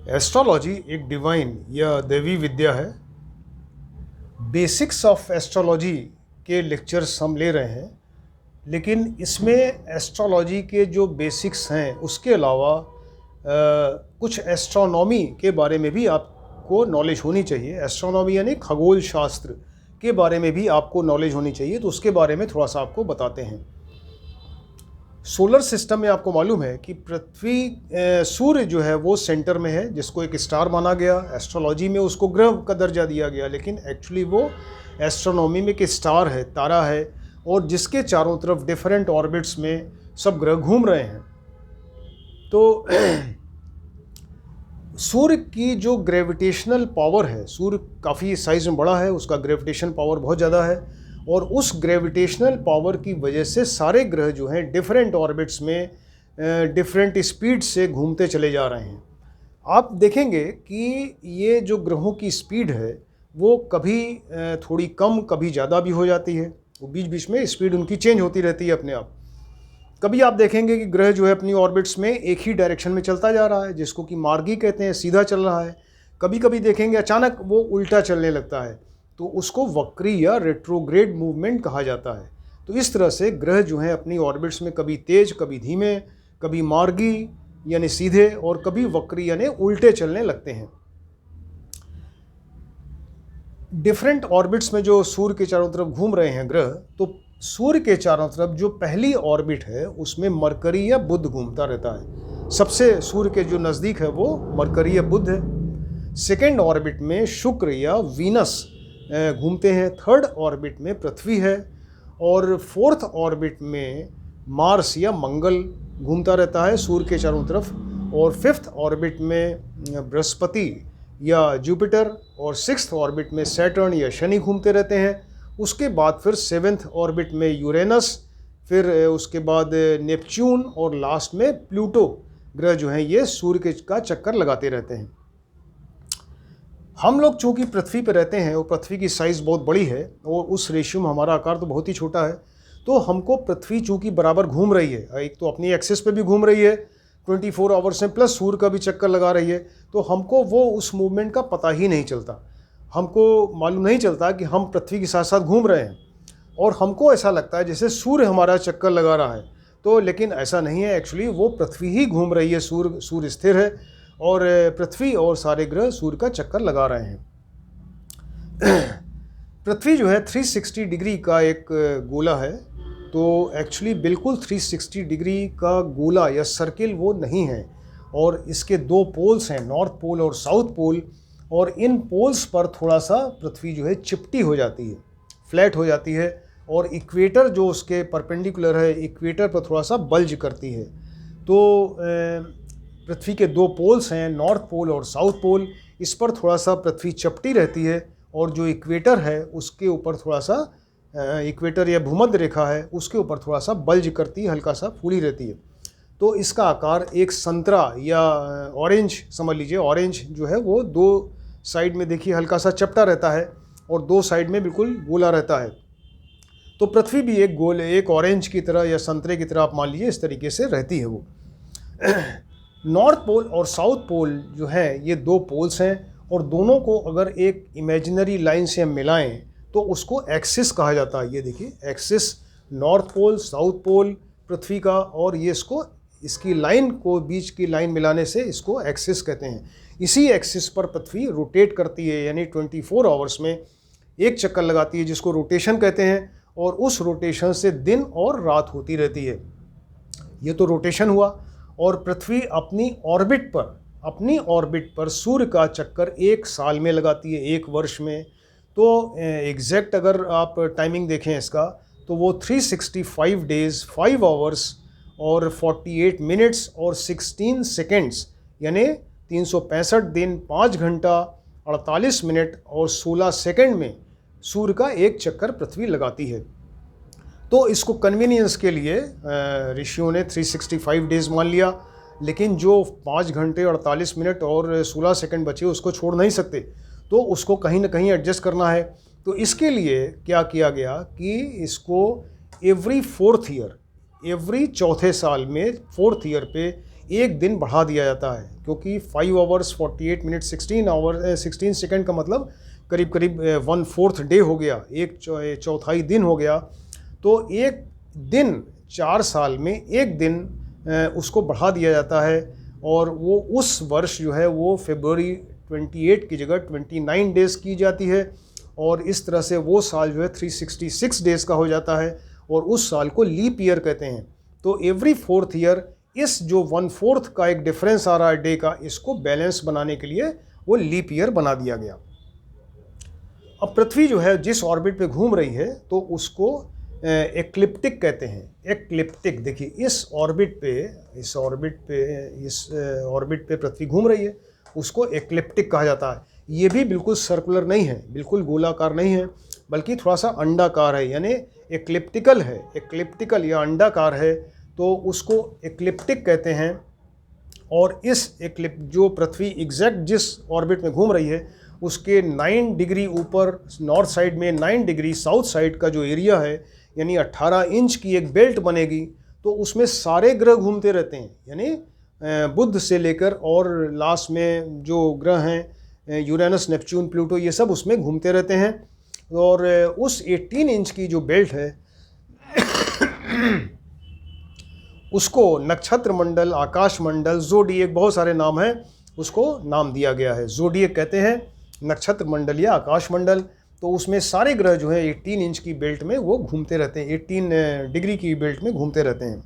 Astrology एक divine या दैवी विद्या है। बेसिक्स ऑफ एस्ट्रोलॉजी के लेक्चर्स हम ले रहे हैं, लेकिन इसमें एस्ट्रोलॉजी के जो बेसिक्स हैं उसके अलावा कुछ एस्ट्रोनॉमी के बारे में भी आपको नॉलेज होनी चाहिए। एस्ट्रोनॉमी यानी खगोल शास्त्र के बारे में भी आपको नॉलेज होनी चाहिए, तो उसके बारे में थोड़ा सा आपको बताते हैं। सोलर सिस्टम में आपको मालूम है कि सूर्य जो है वो सेंटर में है, जिसको एक स्टार माना गया। एस्ट्रोलॉजी में उसको ग्रह का दर्जा दिया गया, लेकिन एक्चुअली वो एस्ट्रोनॉमी में एक स्टार है, तारा है, और जिसके चारों तरफ डिफरेंट ऑर्बिट्स में सब ग्रह घूम रहे हैं। तो सूर्य की जो ग्रेविटेशनल पावर है, सूर्य काफ़ी साइज़ में बड़ा है, उसका ग्रेविटेशन पावर बहुत ज़्यादा है, और उस ग्रेविटेशनल पावर की वजह से सारे ग्रह जो हैं डिफरेंट ऑर्बिट्स में डिफरेंट स्पीड से घूमते चले जा रहे हैं। आप देखेंगे कि ये जो ग्रहों की स्पीड है वो कभी थोड़ी कम कभी ज़्यादा भी हो जाती है, वो बीच बीच में स्पीड उनकी चेंज होती रहती है अपने आप। कभी आप देखेंगे कि ग्रह जो है अपनी ऑर्बिट्स में एक ही डायरेक्शन में चलता जा रहा है, जिसको कि मार्गी कहते हैं, सीधा चल रहा है। कभी कभी देखेंगे अचानक वो उल्टा चलने लगता है, तो उसको वक्री या रेट्रोग्रेड मूवमेंट कहा जाता है। तो इस तरह से ग्रह जो हैं अपनी ऑर्बिट्स में कभी तेज, कभी धीमे, कभी मार्गी यानी सीधे, और कभी वक्री यानी उल्टे चलने लगते हैं। डिफरेंट ऑर्बिट्स में जो सूर्य के चारों तरफ घूम रहे हैं ग्रह, तो सूर्य के चारों तरफ जो पहली ऑर्बिट है उसमें मरकरी या बुध घूमता रहता है। सबसे सूर्य के जो नज़दीक है वो मरकरी या बुध है। सेकेंड ऑर्बिट में शुक्र या वीनस घूमते हैं। थर्ड ऑर्बिट में पृथ्वी है, और फोर्थ ऑर्बिट में मार्स या मंगल घूमता रहता है सूर्य के चारों तरफ, और फिफ्थ ऑर्बिट में बृहस्पति या जुपिटर, और सिक्स्थ ऑर्बिट में सैटर्न या शनि घूमते रहते हैं। उसके बाद फिर सेवेंथ ऑर्बिट में यूरेनस, फिर उसके बाद नेपच्यून, और लास्ट में प्लूटो ग्रह जो हैं ये सूर्य का चक्कर लगाते रहते हैं। हम लोग चूँकि पृथ्वी पर रहते हैं और पृथ्वी की साइज़ बहुत बड़ी है, और उस रेशियो में हमारा आकार तो बहुत ही छोटा है, तो हमको पृथ्वी चूँकि बराबर घूम रही है, एक तो अपनी एक्सिस पे भी घूम रही है 24 आवर्स में, प्लस सूर्य का भी चक्कर लगा रही है, तो हमको वो उस मूवमेंट का पता ही नहीं चलता। हमको मालूम नहीं चलता कि हम पृथ्वी के साथ साथ घूम रहे हैं, और हमको ऐसा लगता है जैसे सूर्य हमारा चक्कर लगा रहा है। तो लेकिन ऐसा नहीं है, एक्चुअली वो पृथ्वी ही घूम रही है, सूर्य स्थिर है, और पृथ्वी और सारे ग्रह सूर्य का चक्कर लगा रहे हैं। पृथ्वी जो है 360 डिग्री का एक गोला है, तो एक्चुअली बिल्कुल 360 डिग्री का गोला या सर्किल वो नहीं है, और इसके दो पोल्स हैं, नॉर्थ पोल और साउथ पोल, और इन पोल्स पर थोड़ा सा पृथ्वी जो है चिपटी हो जाती है, फ्लैट हो जाती है, और इक्वेटर जो उसके परपेंडिकुलर है, इक्वेटर पर थोड़ा सा बल्ज करती है। तो पृथ्वी के दो पोल्स हैं, नॉर्थ पोल और साउथ पोल, इस पर थोड़ा सा पृथ्वी चपटी रहती है, और जो इक्वेटर है उसके ऊपर थोड़ा सा इक्वेटर या भूमध्य रेखा है उसके ऊपर थोड़ा सा बल्ज करती है, हल्का सा फूली रहती है। तो इसका आकार एक संतरा या ऑरेंज समझ लीजिए। ऑरेंज जो है वो दो साइड में देखिए हल्का सा चपटा रहता है, और दो साइड में बिल्कुल गोला रहता है। तो पृथ्वी भी एक गोल, एक ऑरेंज की तरह या संतरे की तरह आप मान लीजिए, इस तरीके से रहती है वो। नॉर्थ पोल और साउथ पोल जो है ये दो पोल्स हैं, और दोनों को अगर एक इमेजिनरी लाइन से हम मिलाएं तो उसको एक्सिस कहा जाता है। ये देखिए axis, north pole, south pole पृथ्वी का, और ये इसकी लाइन को, बीच की लाइन मिलाने से इसको एक्सिस कहते हैं। इसी एक्सिस पर पृथ्वी रोटेट करती है, यानी 24 आवर्स में एक चक्कर लगाती है, जिसको रोटेशन कहते हैं, और उस रोटेशन से दिन और रात होती रहती है। ये तो रोटेशन हुआ। और पृथ्वी अपनी ऑर्बिट पर सूर्य का चक्कर एक साल में लगाती है, एक वर्ष में। तो एग्जैक्ट अगर आप टाइमिंग देखें इसका, तो वो 365 डेज़ 5 आवर्स और 48 मिनट्स और 16 सेकेंड्स, यानी 365 दिन 5 घंटा 48 मिनट और 16 सेकेंड में सूर्य का एक चक्कर पृथ्वी लगाती है। तो इसको कन्वीनियंस के लिए ऋषियों ने 365 डेज़ मान लिया, लेकिन जो 5 घंटे 48 मिनट और 16 सेकंड बचे उसको छोड़ नहीं सकते, तो उसको कहीं ना कहीं एडजस्ट करना है। तो इसके लिए क्या किया गया कि इसको एवरी चौथे साल में, 4th ईयर पे एक दिन बढ़ा दिया जाता है, क्योंकि 5 आवर्स 48 मिनट 16 सेकंड का मतलब करीब करीब 1/4 डे हो गया, एक चौथाई दिन हो गया। तो एक दिन 4 साल में एक दिन उसको बढ़ा दिया जाता है, और वो उस वर्ष जो है वो फरवरी 28 की जगह 29 डेज़ की जाती है, और इस तरह से वो साल जो है 366 डेज़ का हो जाता है, और उस साल को लीप ईयर कहते हैं। तो एवरी 4th ईयर इस जो 1/4 का एक डिफरेंस आ रहा है डे का, इसको बैलेंस बनाने के लिए वो लीप ईयर बना दिया गया। अब पृथ्वी जो है जिस ऑर्बिट पे घूम रही है तो उसको एक्लिप्टिक कहते हैं। एक्लिप्टिक, देखिए इस ऑर्बिट पे पृथ्वी घूम रही है, उसको एक्लिप्टिक कहा जाता है। ये भी बिल्कुल सर्कुलर नहीं है, बिल्कुल गोलाकार नहीं है, बल्कि थोड़ा सा अंडाकार है, यानी एक्लिप्टिकल है। एक्लिप्टिकल या अंडाकार है, तो उसको एक्लिप्टिक कहते हैं। और इस जो पृथ्वी एग्जैक्ट जिस ऑर्बिट में घूम रही है उसके 9 डिग्री ऊपर नॉर्थ साइड में, 9 डिग्री साउथ साइड का जो एरिया है, यानी 18 इंच की एक बेल्ट बनेगी। तो उसमें सारे ग्रह घूमते रहते हैं, यानी बुध से लेकर और लास्ट में जो ग्रह हैं यूरेनस, नेपच्यून, प्लूटो, ये सब उसमें घूमते रहते हैं। और उस 18 इंच की जो बेल्ट है उसको नक्षत्र मंडल, आकाश मंडल, ज़ोडिएक, बहुत सारे नाम हैं, उसको नाम दिया गया है। ज़ोडिएक कहते हैं नक्षत्र मंडल या आकाश मंडल। तो उसमें सारे ग्रह जो है 18 इंच की बेल्ट में वो घूमते रहते हैं, 18 डिग्री की बेल्ट में घूमते रहते हैं।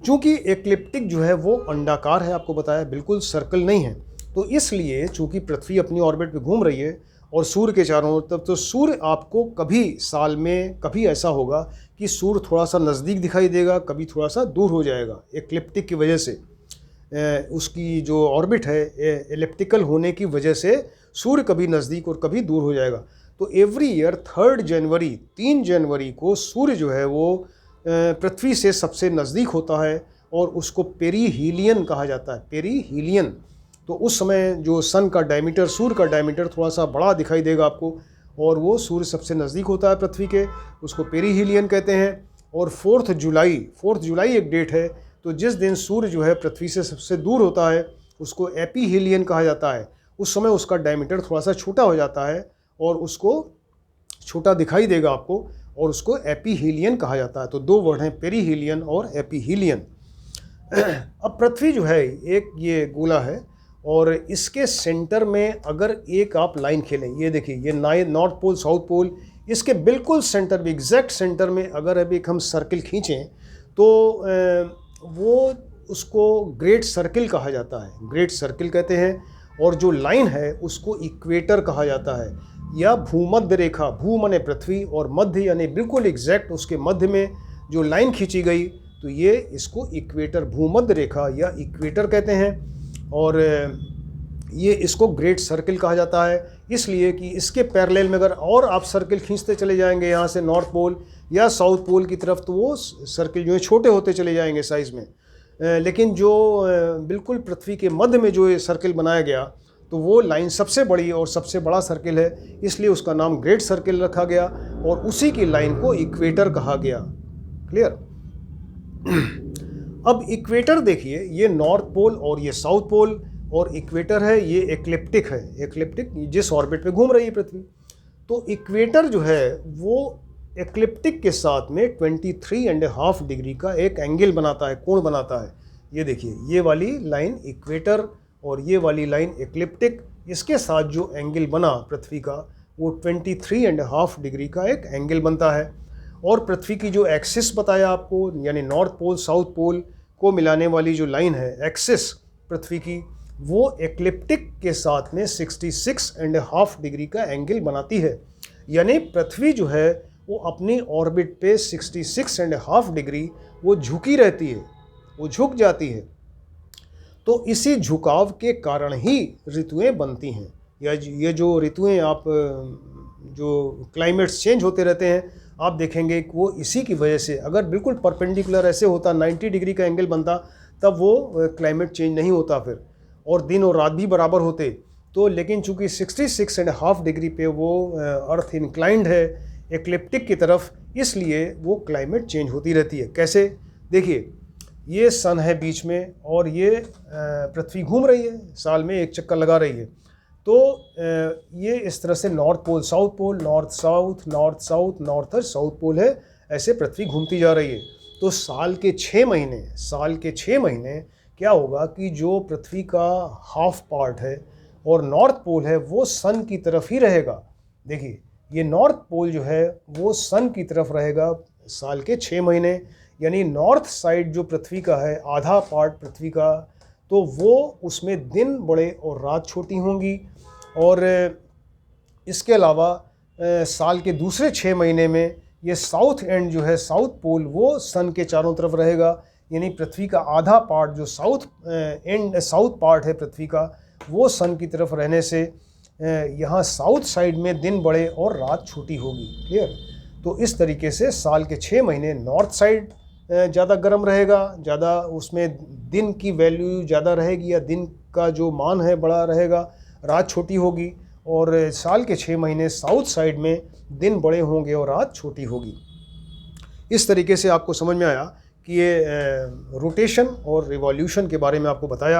चूँकि एक्लिप्टिक जो है वो अंडाकार है, आपको बताया, बिल्कुल सर्कल नहीं है। तो इसलिए चूँकि पृथ्वी अपनी ऑर्बिट पे घूम रही है और सूर्य के चारों ओर, तब तो सूर्य आपको कभी साल में कभी ऐसा होगा कि सूर्य थोड़ा सा नज़दीक दिखाई देगा, कभी थोड़ा सा दूर हो जाएगा। एक्लिप्टिक की वजह से उसकी जो ऑर्बिट है एलिप्टिकल होने की वजह से सूर्य कभी नज़दीक और कभी दूर हो जाएगा। तो एवरी ईयर 3 जनवरी को सूर्य जो है वो पृथ्वी से सबसे नज़दीक होता है, और उसको पेरीहीलियन कहा जाता है। पेरीहीलियन, तो उस समय जो सन का डायमीटर, सूर्य का डायमीटर थोड़ा सा बड़ा दिखाई देगा आपको, और वो सूर्य सबसे नज़दीक होता है पृथ्वी के, उसको पेरीहीलियन कहते हैं। और 4 जुलाई एक डेट है, तो जिस दिन सूर्य जो है पृथ्वी से सबसे दूर होता है उसको एपीहीलियन कहा जाता है। उस समय उसका डायमीटर थोड़ा सा छोटा हो जाता है और उसको छोटा दिखाई देगा आपको, और उसको एपीहीलियन कहा जाता है। तो 2 वर्ड हैं, पेरीहीलियन और एपीहीलियन। अब पृथ्वी जो है एक ये गोला है, और इसके सेंटर में अगर एक आप लाइन खेलें, ये देखिए, ये नॉर्थ पोल साउथ पोल, इसके बिल्कुल सेंटर में, एग्जैक्ट सेंटर में अगर अभी एक हम सर्किल खींचें तो वो उसको ग्रेट सर्किल कहा जाता है, ग्रेट सर्किल कहते हैं। और जो लाइन है उसको इक्वेटर कहा जाता है, या भूमध्य रेखा। भू माने पृथ्वी और मध्य यानी बिल्कुल एग्जैक्ट उसके मध्य में जो लाइन खींची गई, तो ये इसको इक्वेटर, भूमध्य रेखा या इक्वेटर कहते हैं। और ये इसको ग्रेट सर्किल कहा जाता है, इसलिए कि इसके पैरेलल में अगर और आप सर्किल खींचते चले जाएंगे यहाँ से नॉर्थ पोल या साउथ पोल की तरफ, तो वो सर्किल जो है छोटे होते चले जाएंगे साइज़ में। लेकिन जो बिल्कुल पृथ्वी के मध्य में जो ये सर्किल बनाया गया, तो वो लाइन सबसे बड़ी और सबसे बड़ा सर्किल है, इसलिए उसका नाम ग्रेट सर्किल रखा गया, और उसी की लाइन को इक्वेटर कहा गया। क्लियर? अब इक्वेटर देखिए, ये नॉर्थ पोल और ये साउथ पोल, और इक्वेटर है ये एक्लिप्टिक है। एक्लिप्टिक जिस ऑर्बिट पे घूम रही है पृथ्वी, तो इक्वेटर जो है वो एक्लिप्टिक के साथ में 23.5 डिग्री का एक एंगल बनाता है, कोण बनाता है। ये देखिए, ये वाली लाइन इक्वेटर और ये वाली लाइन एक्लिप्टिक, इसके साथ जो एंगल बना पृथ्वी का वो 23.5 डिग्री का एक एंगल बनता है। और पृथ्वी की जो एक्सिस बताया आपको, यानी नॉर्थ पोल साउथ पोल को मिलाने वाली जो लाइन है एक्सिस पृथ्वी की, वो एक्लिप्टिक के साथ में 66.5 डिग्री का एंगल बनाती है। यानी पृथ्वी जो है वो अपनी ऑर्बिट पे 66.5 डिग्री वो झुकी रहती है, वो झुक जाती है। तो इसी झुकाव के कारण ही ऋतुएं बनती हैं, या ये जो ऋतुएं आप जो क्लाइमेट्स चेंज होते रहते हैं, आप देखेंगे कि वो इसी की वजह से, अगर बिल्कुल परपेंडिकुलर ऐसे होता, 90 डिग्री का एंगल बनता, तब वो क्लाइमेट चेंज नहीं होता फिर, और दिन और रात भी बराबर होते। तो लेकिन चूंकि 66.5 डिग्री पे वो अर्थ इंक्लाइंड है एक्लिप्टिक की तरफ, इसलिए वो क्लाइमेट चेंज होती रहती है। कैसे? देखिए, ये सन है बीच में और ये पृथ्वी घूम रही है, साल में एक चक्कर लगा रही है। तो ये इस तरह से north pole south pole, north south, north south, north और साउथ पोल है, ऐसे पृथ्वी घूमती जा रही है। तो साल के 6 महीने क्या होगा कि जो पृथ्वी का हाफ पार्ट है और नॉर्थ पोल है वो सन की तरफ ही रहेगा। देखिए ये नॉर्थ पोल जो है वो सन की तरफ रहेगा साल के 6 महीने, यानी नॉर्थ साइड जो पृथ्वी का है, आधा पार्ट पृथ्वी का, तो वो उसमें दिन बड़े और रात छोटी होंगी। और इसके अलावा साल के दूसरे 6 महीने में ये साउथ एंड जो है, साउथ पोल, वो सन के चारों तरफ रहेगा, यानी पृथ्वी का आधा पार्ट जो साउथ पार्ट है पृथ्वी का, वो सन की तरफ रहने से यहाँ साउथ साइड में दिन बड़े और रात छोटी होगी। क्लियर? तो इस तरीके से साल के 6 महीने नॉर्थ साइड ज़्यादा गर्म रहेगा, ज़्यादा उसमें दिन की वैल्यू ज़्यादा रहेगी या दिन का जो मान है बड़ा रहेगा, रात छोटी होगी। और साल के 6 महीने साउथ साइड में दिन बड़े होंगे और रात छोटी होगी। इस तरीके से आपको समझ में आया कि ये रोटेशन और रिवॉल्यूशन के बारे में आपको बताया।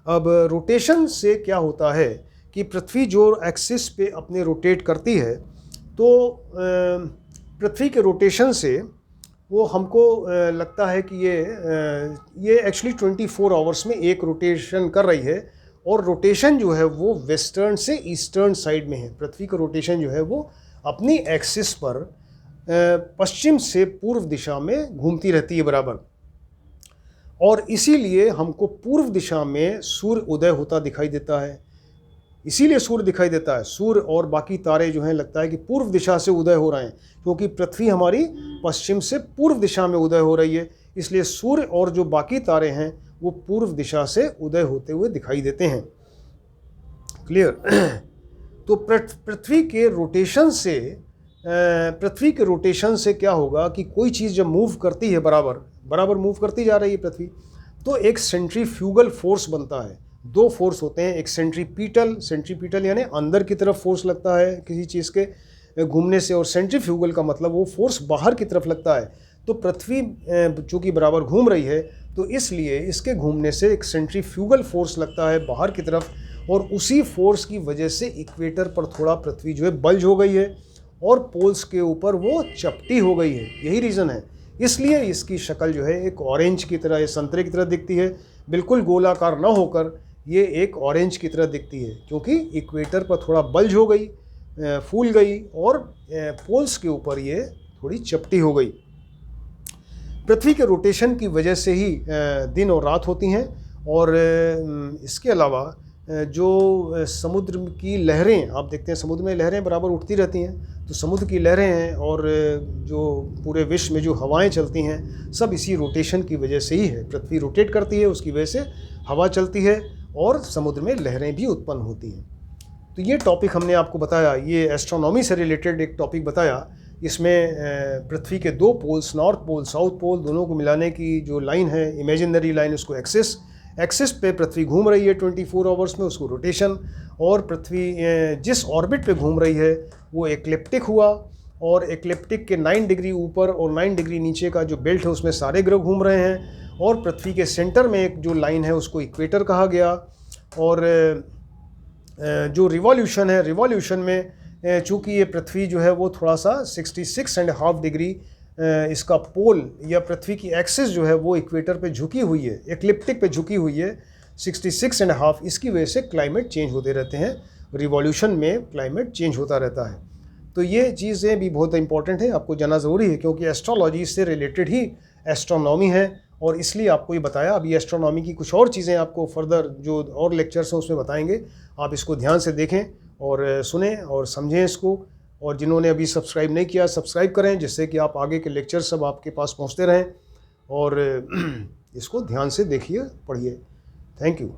अब रोटेशन से क्या होता है कि पृथ्वी जो एक्सिस पे अपने रोटेट करती है, तो पृथ्वी के रोटेशन से वो हमको लगता है कि ये एक्चुअली 24 आवर्स में एक रोटेशन कर रही है, और रोटेशन जो है वो वेस्टर्न से ईस्टर्न साइड में है। पृथ्वी का रोटेशन जो है वो अपनी एक्सिस पर पश्चिम से पूर्व दिशा में घूमती रहती है बराबर, और इसीलिए हमको पूर्व दिशा में सूर्य उदय होता दिखाई देता है। इसीलिए सूर्य दिखाई देता है, सूर्य और बाकी तारे जो हैं लगता है कि पूर्व दिशा से उदय हो रहे हैं, क्योंकि पृथ्वी हमारी पश्चिम से पूर्व दिशा में उदय हो रही है, इसलिए सूर्य और जो बाकी तारे हैं वो पूर्व दिशा से उदय होते हुए दिखाई देते हैं। क्लियर? तो पृथ्वी के रोटेशन से क्या होगा कि कोई चीज़ जब मूव करती है, बराबर मूव करती जा रही है पृथ्वी, तो एक सेंट्रीफ्यूगल फोर्स बनता है। दो फोर्स होते हैं, एक सेंट्रीपिटल यानी अंदर की तरफ फोर्स लगता है किसी चीज़ के घूमने से, और सेंट्रीफ्यूगल का मतलब वो फोर्स बाहर की तरफ लगता है। तो पृथ्वी चूँकि बराबर घूम रही है, तो इसलिए इसके घूमने से एक सेंट्रीफ्यूगल फोर्स लगता है बाहर की तरफ, और उसी फोर्स की वजह से इक्वेटर पर थोड़ा पृथ्वी जो है बल्ज हो गई है और पोल्स के ऊपर वो चपटी हो गई है। यही रीज़न है, इसलिए इसकी शक्ल जो है एक ऑरेंज की तरह या संतरे की तरह दिखती है, बिल्कुल गोलाकार न होकर ये एक ऑरेंज की तरह दिखती है, क्योंकि इक्वेटर पर थोड़ा बल्ज हो गई, फूल गई, और पोल्स के ऊपर ये थोड़ी चपटी हो गई। पृथ्वी के रोटेशन की वजह से ही दिन और रात होती हैं। और इसके अलावा जो समुद्र की लहरें, आप देखते हैं समुद्र में लहरें बराबर उठती रहती हैं, तो समुद्र की लहरें हैं और जो पूरे विश्व में जो हवाएं चलती हैं, सब इसी रोटेशन की वजह से ही है। पृथ्वी रोटेट करती है, उसकी वजह से हवा चलती है और समुद्र में लहरें भी उत्पन्न होती हैं। तो ये टॉपिक हमने आपको बताया, ये एस्ट्रोनॉमी से रिलेटेड एक टॉपिक बताया। इसमें पृथ्वी के दो poles, north pole south pole, दोनों को मिलाने की जो लाइन है, इमेजिनरी लाइन, उसको एक्सिस पे पृथ्वी घूम रही है 24 आवर्स में, उसको रोटेशन। और पृथ्वी जिस ऑर्बिट पे घूम रही है वो एक्लिप्टिक हुआ, और एक्लिप्टिक के 9 डिग्री ऊपर और 9 डिग्री नीचे का जो बेल्ट है उसमें सारे ग्रह घूम रहे हैं, और पृथ्वी के सेंटर में एक जो लाइन है उसको इक्वेटर कहा गया। और जो रिवॉल्यूशन है, रिवॉल्यूशन में चूँकि ये पृथ्वी जो है वो थोड़ा सा 66.5 डिग्री इसका पोल या पृथ्वी की एक्सिस जो है वो इक्वेटर पे झुकी हुई है, एक्लिप्टिक पे झुकी हुई है 66.5, इसकी वजह से क्लाइमेट चेंज होते रहते हैं। रिवॉल्यूशन में क्लाइमेट चेंज होता रहता है। तो ये चीज़ें भी बहुत इंपॉर्टेंट है, आपको जानना ज़रूरी है, क्योंकि एस्ट्रोलॉजी से रिलेटेड ही एस्ट्रोनॉमी है, और इसलिए आपको ये बताया। अभी एस्ट्रोनॉमी की कुछ और चीज़ें आपको फर्दर जो और लेक्चर्स हैं उसमें बताएंगे, आप इसको ध्यान से देखें और सुनें और समझें इसको। और जिन्होंने अभी सब्सक्राइब नहीं किया, सब्सक्राइब करें, जिससे कि आप आगे के लेक्चर सब आपके पास पहुंचते रहें, और इसको ध्यान से देखिए, पढ़िए। Thank you.